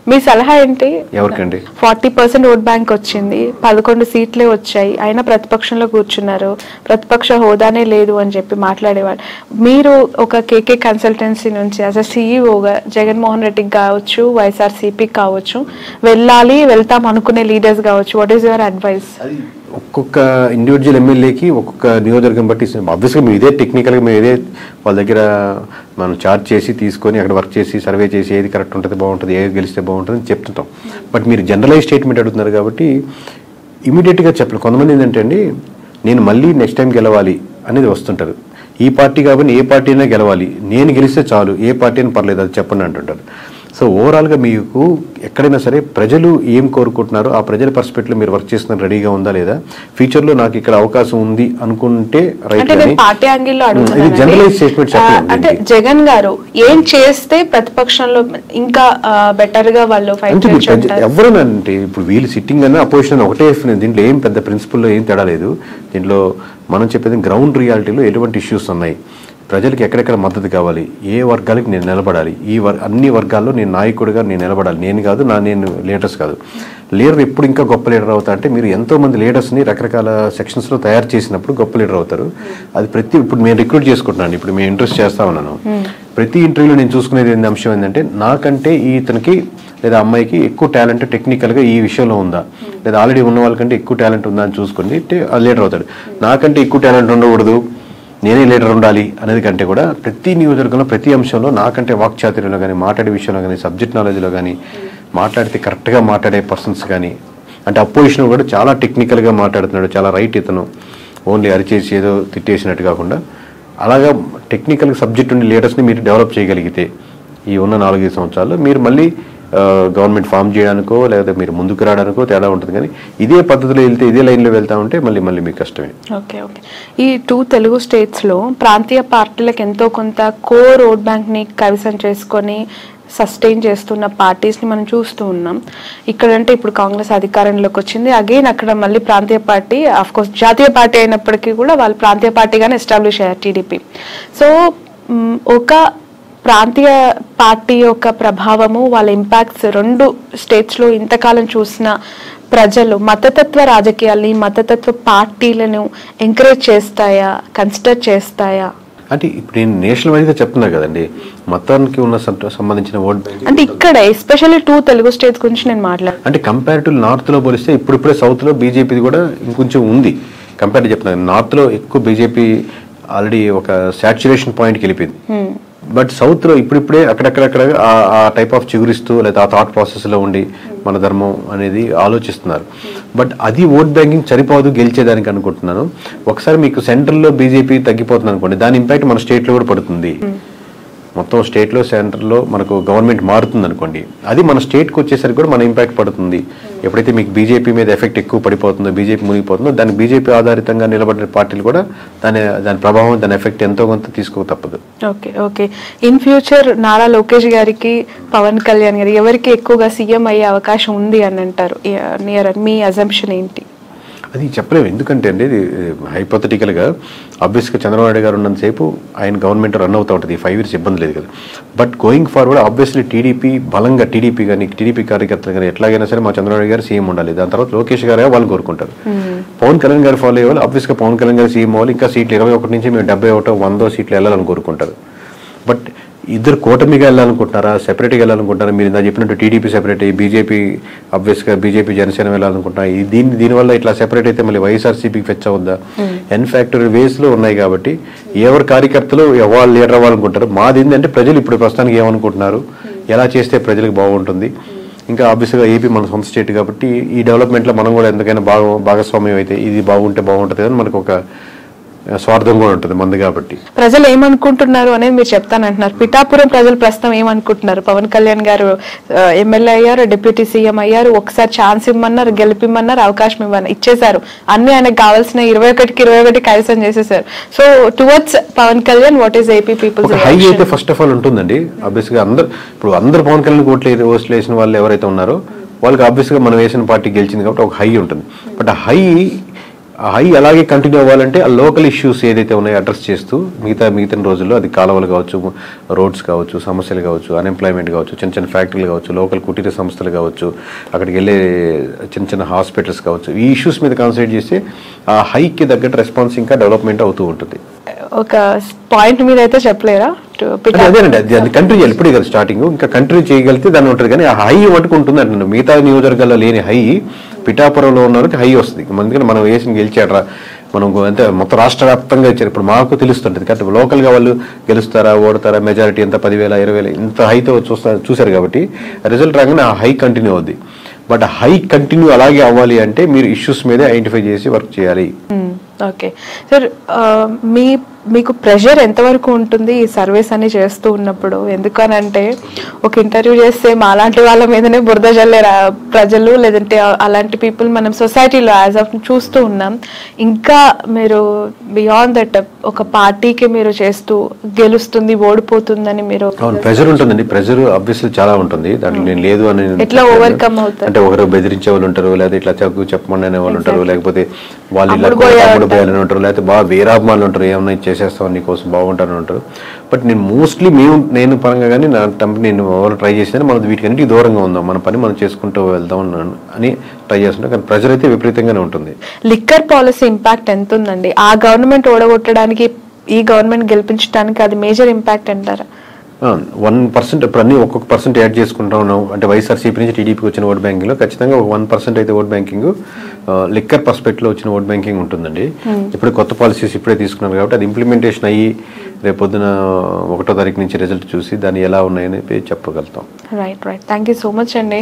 మీ సలహా ఏంటి? ఎవరికండి? 40% ఓట్ బ్యాంక్ వచ్చింది, 11 సీట్లే వచ్చాయి, అయినా ప్రతిపక్షంలో కూర్చున్నారు, ప్రతిపక్ష హోదానే లేదు అని చెప్పి మాట్లాడేవాళ్ళు. మీరు ఒక కేకే కన్సల్టెన్సీ నుంచి యాజ్ అ సిఇఓగా జగన్మోహన్ రెడ్డికి కావచ్చు, వైఎస్ఆర్సీపీకి కావచ్చు, వెళ్తాం అనుకునే లీడర్స్ కావచ్చు, వాట్ ఈస్ యువర్ అడ్వైస్? ఒక్కొక్క ఇండివిజువల్ ఎమ్మెల్యేకి ఒక్కొక్క నియోజకవర్గం బట్టి ఆబ్వియస్గా మేము ఇదే టెక్నికల్గా మేము ఇదే వాళ్ళ దగ్గర మనం చార్జ్ చేసి తీసుకొని అక్కడ వర్క్ చేసి సర్వే చేసి ఏది కరెక్ట్ ఉంటుంది బాగుంటుంది, ఏది గెలిస్తే బాగుంటుంది అని చెప్తుంటాం. బట్ మీరు జనరలైజ్ స్టేట్మెంట్ అడుగుతున్నారు కాబట్టి ఇమీడియట్గా చెప్పలేదు. కొంతమంది ఏంటంటే అండి, నేను మళ్ళీ నెక్స్ట్ టైం గెలవాలి అనేది వస్తుంటారు. ఈ పార్టీ కాబట్టి ఏ పార్టీ అయినా గెలవాలి, నేను గెలిస్తే చాలు, ఏ పార్టీ అయినా పర్లేదు అది చెప్పండి అంటుంటారు. సో ఓవరాల్గా మీకు ఎక్కడైనా సరే ప్రజలు ఏం కోరుకుంటున్నారో ఆ ప్రజల పర్స్పెక్టివ్ మీరు వర్క్ చేస్తున్న రెడీగా ఉందా లేదా, ఫ్యూచర్లో నాకు ఇక్కడ అవకాశం ఉంది అనుకుంటే రైట్. పార్టీ యాంగిల్లో జనరలైజ్ స్టేట్మెంట్ అంటే జగన్ గారు ఏం చేస్తే ప్రతిపక్షంలో ఇంకా బెటర్ గా వాళ్ళు ఫైట్ చేస్తారు ఎవరైనా అంటే ఇప్పుడు వీళ్ళు సిట్టింగ్ అన్న అపోజిషన్ ఒకటే. దీంట్లో ఏం పెద్ద ప్రిన్సిపల్లో ఏం తేడా లేదు. దీంట్లో మనం చెప్పేది గ్రౌండ్ రియాలిటీలో ఎటువంటి ఇష్యూస్ ఉన్నాయి, ప్రజలకు ఎక్కడెక్కడ మద్దతు కావాలి, ఏ వర్గాలకి నేను నిలబడాలి, అన్ని వర్గాల్లో నేను నాయకుడిగా నేను నిలబడాలి. నేను కాదు నేను లీడర్స్ కాదు. లీడర్ ఎప్పుడు ఇంకా గొప్ప లీడర్ అవుతా అంటే మీరు ఎంతో మంది లీడర్స్ని రకరకాల సెక్షన్స్లో తయారు చేసినప్పుడు గొప్ప లీడర్ అవుతారు. అది ఇప్పుడు నేను రిక్రూట్ చేసుకుంటున్నాను, ఇప్పుడు మేము ఇంట్రెస్ట్ చేస్తా ఉన్నాను. ప్రతి ఇంటర్వ్యూలో నేను చూసుకునేది అంశం ఏంటంటే నాకంటే ఇతనికి లేదా అమ్మాయికి ఎక్కువ టాలెంట్ టెక్నికల్గా ఈ విషయంలో ఉందా, లేదా ఆల్రెడీ ఉన్న వాళ్ళకంటే ఎక్కువ టాలెంట్ ఉందా అని చూసుకుని లీడర్ అవుతాడు. నాకంటే ఎక్కువ టాలెంట్ ఉండకూడదు, నేనే లీడర్ ఉండాలి అనేది కంటే కూడా ప్రతి నియోజకవర్గంలో ప్రతి అంశంలో నాకంటే వాక్చాతుర్యంలో కానీ, మాట్లాడే విషయంలో కానీ, సబ్జెక్ట్ నాలెడ్జ్లో కానీ, మాట్లాడితే కరెక్ట్గా మాట్లాడే పర్సన్స్ కానీ, అంటే అపోజిషన్ కూడా చాలా టెక్నికల్గా మాట్లాడుతున్నాడు, చాలా రైట్ ఇతను, ఓన్లీ అరిచేసి ఏదో తిట్టేసినట్టు కాకుండా అలాగా టెక్నికల్ సబ్జెక్ట్ ఉండే లీడర్స్ని మీరు డెవలప్ చేయగలిగితే ఈ ఉన్న 4-5 సంవత్సరాల్లో మీరు మళ్ళీ గవర్నమెంట్ ఫామ్ చేయడానికో లేదా మీరు ముందుకు రావడానికో తేడా ఉంటుంది. కానీ ఇదే పద్ధతిలో వెళ్తే ఇదే లైన్లో వెళ్తా ఉంటే మళ్ళీ మీకు కష్టమే. ఓకే. ఈ 2 తెలుగు స్టేట్స్లో ప్రాంతీయ పార్టీలకు ఎంతో కొంత కోర్ ఓట్ బ్యాంక్ని కైవసం చేసుకొని సస్టైన్ చేస్తున్న పార్టీస్ని మనం చూస్తూ ఉన్నాం. ఇక్కడంటే ఇప్పుడు కాంగ్రెస్ అధికారంలోకి వచ్చింది, అగైన్ అక్కడ మళ్ళీ ప్రాంతీయ పార్టీ, ఆఫ్కోర్స్ జాతీయ పార్టీ అయినప్పటికీ కూడా వాళ్ళు ప్రాంతీయ పార్టీగానే ఎస్టాబ్లిష్ అయ్యారు, టీడీపీ. సో ఒక ప్రాంతీయ పార్టీ యొక్క ప్రభావము, వాళ్ళ ఇంపాక్ట్స్ 2 స్టేట్స్లో ఇంతకాలం చూసిన ప్రజలు మతతత్వ రాజకీయాల్ని, మతతత్వ పార్టీలను ఎంకరేజ్ చేస్తాయా, కన్సిడర్ చేస్తాయా? అంటే ఇప్పుడు నేను నేషనల్ వైడ్గా చెప్తున్నా కదండి, మతానికి ఉన్న సంబంధించిన ఓట్ బ్యాంక్ అంటే ఇక్కడ ఎస్పెషల్లీ 2 తెలుగు స్టేట్స్ గురించి నేను మాట్లాడుతాను. అంటే కంపారిటివ్ నార్త్లో పోలిస్తే ఇప్పుడిప్పుడే సౌత్లో బీజేపీది కూడా ఇంకొంచెం ఉంది. కంపేర్ చెప్తున్నాను, నార్త్లో ఎక్కువ బీజేపీ ఆల్రెడీ ఒక సాచ్యురేషన్ పాయింట్కి వెళ్ళిపోయింది. బట్ సౌత్లో ఇప్పుడిప్పుడే అక్కడక్కడక్కడ ఆ టైప్ ఆఫ్ చిగురిస్తూ లేదా ఆ థాట్ ప్రాసెస్లో ఉండి మన ధర్మం అనేది ఆలోచిస్తున్నారు. బట్ అది ఓట్ బ్యాంకింగ్ సరిపోదు గెలిచేదానికి అనుకుంటున్నాను. ఒకసారి మీకు సెంట్రల్లో బీజేపీ తగ్గిపోతుంది అనుకోండి, దాని ఇంపాక్ట్ మన స్టేట్లో కూడా పడుతుంది. మొత్తం స్టేట్లో సెంటర్లో మనకు గవర్నమెంట్ మారుతుంది అనుకోండి, అది మన స్టేట్కి వచ్చేసరికి కూడా మన ఇంపాక్ట్ పడుతుంది. ఎప్పుడైతే మీకు బీజేపీ మీద ఎఫెక్ట్ ఎక్కువ పడిపోతుందో, బీజేపీ మునిగిపోతుందో, దానికి బీజేపీ ఆధారితంగా నిలబడిన పార్టీలు కూడా దాని ప్రభావం, దాని ఎఫెక్ట్ ఎంతో కొంత తీసుకోక తప్పదు. Okay. In future Nara Lokesh గారికి, పవన్ కళ్యాణ్ గారికి ఎవరికి ఎక్కువగా సీఎం అయ్యే అవకాశం ఉంది అని అంటారు? మీ అజంప్షన్ ఏంటి? అది చెప్పలేము. ఎందుకంటే అండి ఇది హైపోథెటికల్గా ఆబ్వియస్గా చంద్రబాబు నాయుడు గారు ఉన్నంతసేపు ఆయన గవర్నమెంట్ రన్ అవుతూ ఉంటుంది, 5 years ఇబ్బంది లేదు కదా. But going forward obviously TDP బలంగా, టీడీపీ కార్యకర్తలు కానీ ఎట్లాగైనా సరే మా చంద్రబాబు నాయుడు గారు సీఎం ఉండాలి. దాని తర్వాత లోకేష్ గారు వాళ్ళు కోరుకుంటారు. పవన్ కళ్యాణ్ గారు ఫాలో అయ్యేవాళ్ళు ఆబ్వియస్గా పవన్ కళ్యాణ్ గారు సీఎం అవ్వాలి, ఇంకా సీట్లు 21 నుంచి మేము 71, 100 సీట్లు వెళ్ళాలని కోరుకుంటారు. బట్ ఇద్దరు కూటమిగా వెళ్ళాలనుకుంటున్నారా, సెపరేట్గా వెళ్ళాలనుకుంటున్నారా? మీరు ఇందా చెప్పినట్టు టీడీపీ సెపరేట్ అయ్యి బీజేపీ ఆబ్వియస్గా బీజేపీ జనసేన వెళ్ళాలనుకుంటున్నా, దీనివల్ల ఇట్లా సెపరేట్ అయితే మళ్ళీ వైఎస్ఆర్సీపీకి ఫెచ్ అవుద్దా? ఎన్ఫ్యాక్టరీ వేస్లో ఉన్నాయి కాబట్టి ఎవరి కార్యకర్తలు ఎవరు లీడర్ అవ్వాలనుకుంటారు. మాది ఏంటంటే ప్రజలు ఇప్పుడు ప్రస్తుతానికి ఏమనుకుంటున్నారు, ఎలా చేస్తే ప్రజలకు బాగుంటుంది. ఇంకా ఆబ్వియస్గా ఏపీ మన సొంత స్టేట్ కాబట్టి ఈ డెవలప్మెంట్లో మనం కూడా ఎంతకైనా భాగస్వామ్యం అయితే ఇది బాగుంటే బాగుంటుంది అని మనకు ఒక స్వార్థం కూడా ఉంటుంది మంది కాబట్టి. ప్రజలు ఏమనుకుంటున్నారు అనేది మీరు చెప్తానంటున్నారు. పిఠాపురం ప్రజలు ప్రస్తుతం ఏమనుకుంటున్నారు? పవన్ కళ్యాణ్ గారు ఎమ్మెల్యే అయ్యారు, డిప్యూటీ సీఎం అయ్యారు, ఒకసారి ఛాన్స్ ఇమ్మన్నారు, గెలిపిమ్మన్నారు, అవకాశం ఇచ్చేశారు, అన్ని ఆయనకు కావాల్సిన 21కి 21 కైవసం చేసేసారు. So towards Pawan Kalyan what is AP peoples high అయితే ఫస్ట్ ఆఫ్ ఆల్ ఉంటుందండి. ఆబ్వియస్గా అందరు పవన్ కళ్యాణ్ ఓట్లు వేసిన వాళ్ళు ఎవరైతే ఉన్నారో వాళ్ళకి ఆబ్వియస్గా మనం వేసిన పార్టీ గెలిచింది కాబట్టి ఒక హై ఉంటుంది. బట్ ఆ హై హై అలాగే కంటిన్యూ అవ్వాలంటే ఆ లోకల్ ఇష్యూస్ ఏదైతే ఉన్నాయో అడ్రస్ చేస్తూ మిగతా రోజుల్లో అది కాలువలు కావచ్చు, రోడ్స్ కావచ్చు, సమస్యలు కావచ్చు, అన్ఎంప్లాయ్మెంట్ కావచ్చు, చిన్న చిన్న ఫ్యాక్టరీలు కావచ్చు, లోకల్ కుటీర సంస్థలు కావచ్చు, అక్కడికి వెళ్ళే చిన్న చిన్న హాస్పిటల్స్ కావచ్చు, ఈ ఇష్యూస్ మీద కాన్సన్ట్రేట్ చేస్తే ఆ హైకి తగ్గట్టు రెస్పాన్స్ ఇంకా డెవలప్మెంట్ అవుతూ ఉంటుంది. ఒక పాయింట్ మీద అయితే చెప్పలేరా? అదేనండి, అది కంట్రీ చేయాలి. ఇప్పుడే కదా స్టార్టింగ్, ఇంకా కంట్రీ చేయగలిగితే దాన్ని ఉంటుంది. కానీ ఆ హై మటుకు ఉంటుంది అంటున్నాను. మిగతా నియోజకవర్గాల్లో లేని హై పిఠాపురంలో ఉన్న వాళ్ళకి హై వస్తుంది. ఎందుకంటే మనం వేసిన గెలిచాడరా, మనం అంటే మొత్తం రాష్ట్ర వ్యాప్తంగా ఇచ్చారు. ఇప్పుడు మాకు తెలుస్తుంటుంది కాబట్టి లోకల్గా వాళ్ళు గెలుస్తారా, ఓడతారా, మెజారిటీ ఎంత 10,000, 20,000 ఇంత హైతో చూశారు కాబట్టి రిజల్ట్ రాగానే ఆ హై కంటిన్యూ అవుద్ది. బట్ హై కంటిన్యూ అలాగే అవ్వాలి అంటే మీరు ఇష్యూస్ మీదే ఐడెంటిఫై చేసి వర్క్ చేయాలి. ఓకే సార్, మీకు ప్రెషర్ ఎంతవరకు ఉంటుంది ఈ సర్వీస్ అని చేస్తూ ఉన్నప్పుడు? ఎందుకనంటే ఒక ఇంటర్వ్యూ చేస్తే మాలాంటి వాళ్ళ మీదనే బురద జల్లే ప్రజలు, లేదంటే అలాంటి పీపుల్ మనం సొసైటీలో యాజ్ ఆఫ్ చూస్తూ ఉన్నాం. ఇంకా మీరు బియాండ్ దట్ ఒక పార్టీకి మీరు చేస్తూ గెలుస్తుంది, ఓడిపోతుందని మీరు ప్రెషర్ ఉంటుందండి. ప్రెషర్ ఆబ్వియస్లీ చాలా ఉంటుంది. దాంట్లో నేను లేదు అని ఎట్లా ఓవర్కమ్ అవుతారు అంటే ఒకరు బెదిరించే వాళ్ళు ఉంటారు, లేదా ఇట్లా చెప్పమని అనే వాళ్ళు ఉంటారు, లేకపోతే వాళ్ళు ఇలా తమ్ముడు పోయాలని ఉంటారు, లేకపోతే బాగా వీరాభిమానులు ఉంటారు, ఏమన్నా చేసేస్తాం నీకోసం బాగుంటారని ఉంటారు. బట్ నేను మోస్ట్లీ నేను పరంగా కానీ నా నేను ట్రై చేసాను మనం వీటికన్నిటికీ దూరంగా ఉందాం, మన పని మనం చేసుకుంటూ వెళ్దాం అని ట్రై చేస్తుంటాం. కానీ ప్రెజర్ అయితే విపరీతంగానే ఉంటుంది. లిక్కర్ పాలసీ ఇంపాక్ట్ ఎంత ఉందండి? ఆ గవర్నమెంట్ ఓడగొట్టడానికి ఈ గవర్నమెంట్ గెలిపించడానికి అది మేజర్ ఇంపాక్ట్ అంటారా? 1% ఇప్పుడు అన్ని ఒక్కొక్క పర్సెంట్ యాడ్ చేసుకుంటా ఉన్నాం. అంటే వైఎస్ఆర్సీపీ నుంచి టీడీపీకి వచ్చిన ఓట్ బ్యాంకింగ్ లో ఖచ్చితంగా ఒక 1% అయితే ఓట్ బ్యాంకింగ్ లిక్కర్ పర్స్పెక్టివ్ లో వచ్చిన ఓట్ బ్యాంకింగ్ ఉంటుందండి. ఇప్పుడు కొత్త పాలసీస్ ఇప్పుడే తీసుకున్నారు కాబట్టి అది ఇంప్లిమెంటేషన్ అయ్యి రేపు పొద్దున 1వ తారీఖు నుంచి రిజల్ట్ చూసి దాన్ని ఎలా ఉన్నాయని చెప్పగలుగుతాం. Right. Thank you so much అండి.